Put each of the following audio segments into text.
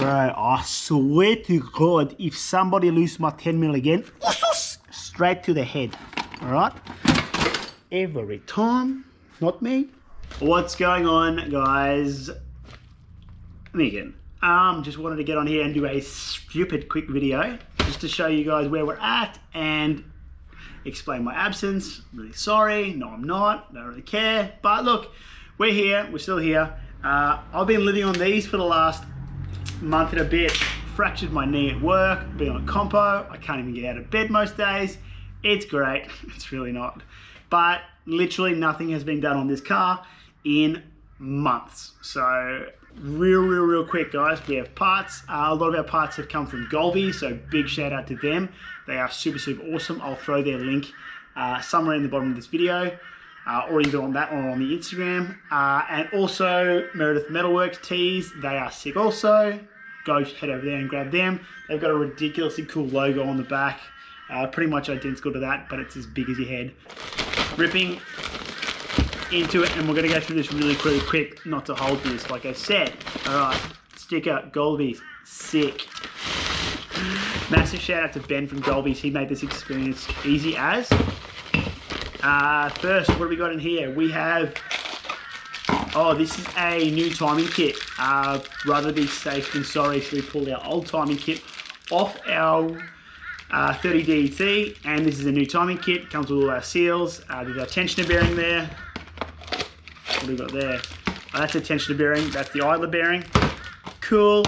Bro, I swear to God, if somebody loses my 10 mil again, straight to the head. All right? Every time. Not me. What's going on, guys? Me again. Just wanted to get on here and do a stupid quick video just to show you guys where we're at and explain my absence. I'm really sorry. No, I'm not. Don't really care. But look, we're here. We're still here. I've been living on these for the last month and a bit. Fractured my knee at work. Been on compo. I can't even get out of bed most days. It's great. It's really not. But literally nothing has been done on this car in months. So real quick, guys, we have parts. A lot of our parts have come from Golby, so big shout out to them. They are super awesome. I'll throw their link somewhere in the bottom of this video, or either on that or on the Instagram. And also Meredith Metalworks tees, they are sick also. Go head over there and grab them. They've got a ridiculously cool logo on the back, pretty much identical to that, but it's as big as your head. Ripping into it, and we're going to go through this really quick, not to hold this, like I said. Alright, sticker, Golby's, sick. Massive shout out to Ben from Golby's, he made this experience easy as. First, what do we got in here? We have, oh, this is a new timing kit. Rather be safe than sorry, so we pulled our old timing kit off our 30 DET, and this is a new timing kit. Comes with all our seals. There's our tensioner bearing there. What do we got there? Oh, that's a tensioner bearing. That's the idler bearing. Cool.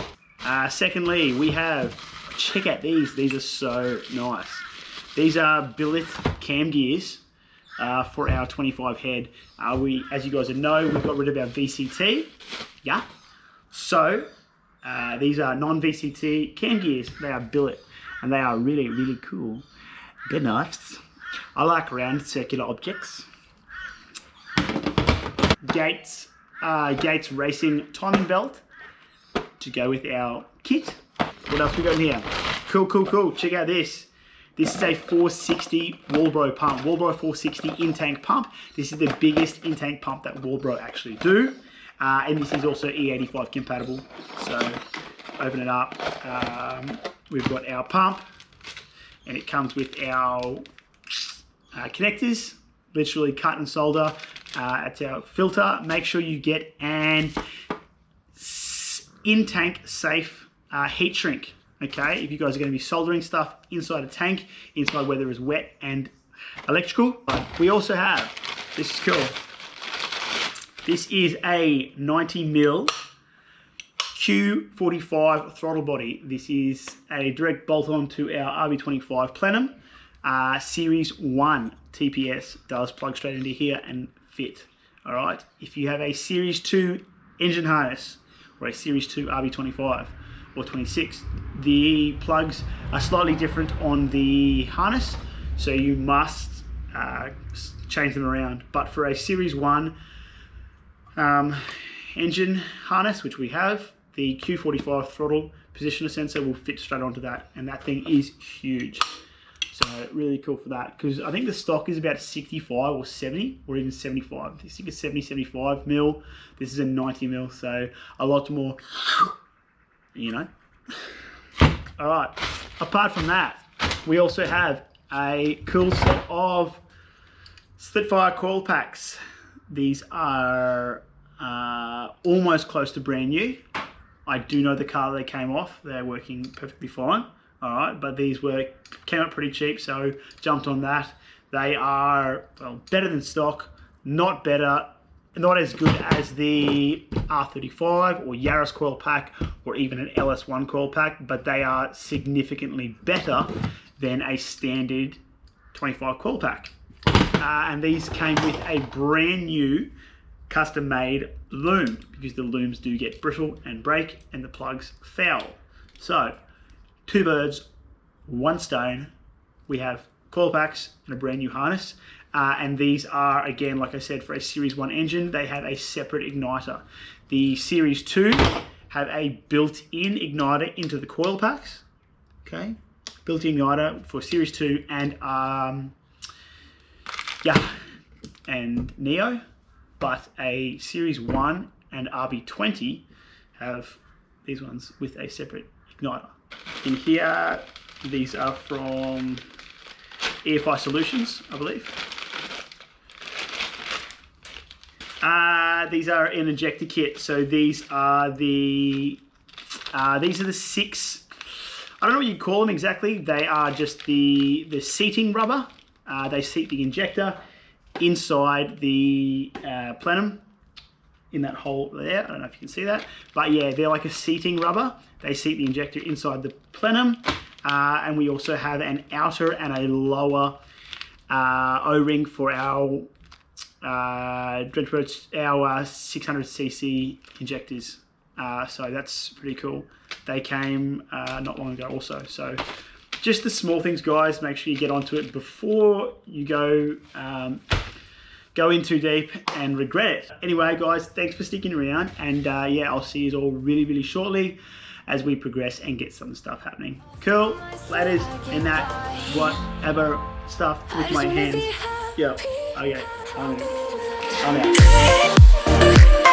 Secondly, we have, check out these. These are so nice. These are billet cam gears for our 25 head. As you guys know, we've got rid of our VCT. Yeah. So these are non-VCT cam gears. They are billet, and they are really cool. They're nice. I like round circular objects. Gates racing timing belt to go with our kit. What else we got in here? Cool. Check out this. This is a 460 Walbro pump. Walbro 460 in-tank pump. This is the biggest in-tank pump that Walbro actually do. And this is also E85 compatible. So open it up. We've got our pump, and it comes with our connectors. Literally cut and solder. It's our filter. Make sure you get an in-tank safe heat shrink. Okay, if you guys are going to be soldering stuff inside a tank, inside where there is wet and electrical. We also have, this is cool. This is a 90mm Q45 throttle body. This is a direct bolt-on to our RB25 plenum. Series 1 TPS does plug straight into here and fit. Alright, if you have a Series 2 engine harness or a Series 2 RB25 or 26, the plugs are slightly different on the harness, so you must change them around. But for a Series 1 engine harness, which we have, the Q45 throttle positioner sensor will fit straight onto that, and that thing is huge. So really cool for that, because I think the stock is about 65 or 70 or even 75. I think it's 70, 75 mil. This is a 90 mil, so a lot more, you know. All right, apart from that, we also have a cool set of Spitfire coil packs. These are almost close to brand new. I do know the car they came off. They're working perfectly fine. All right, but these came out pretty cheap, so jumped on that. They are, well, better than stock, not as good as the R35 or Yaris coil pack or even an LS1 coil pack, but they are significantly better than a standard 25 coil pack. And these came with a brand new custom-made loom, because the looms do get brittle and break and the plugs foul. So, two birds, one stone. We have coil packs and a brand new harness. And these are, again, like I said, for a Series 1 engine, they have a separate igniter. The Series 2 have a built-in igniter into the coil packs. Okay, built-in igniter for Series 2 and Neo. But a Series 1 and RB20 have these ones with a separate igniter. In here, these are from EFI Solutions, I believe. These are an injector kit. So these are the 6. I don't know what you call them exactly. They are just the seating rubber. They seat the injector inside the plenum in that hole there. I don't know if you can see that, but yeah, they're like a seating rubber. They seat the injector inside the plenum, and we also have an outer and a lower O-ring for our 600cc injectors. So that's pretty cool. They came not long ago also. So just the small things, guys. Make sure you get onto it before you go in too deep and regret it. Anyway, guys, thanks for sticking around, and yeah, I'll see you all really, really shortly as we progress and get some stuff happening. Cool, ladders and that whatever stuff with my hands. Yeah, okay, I'm out.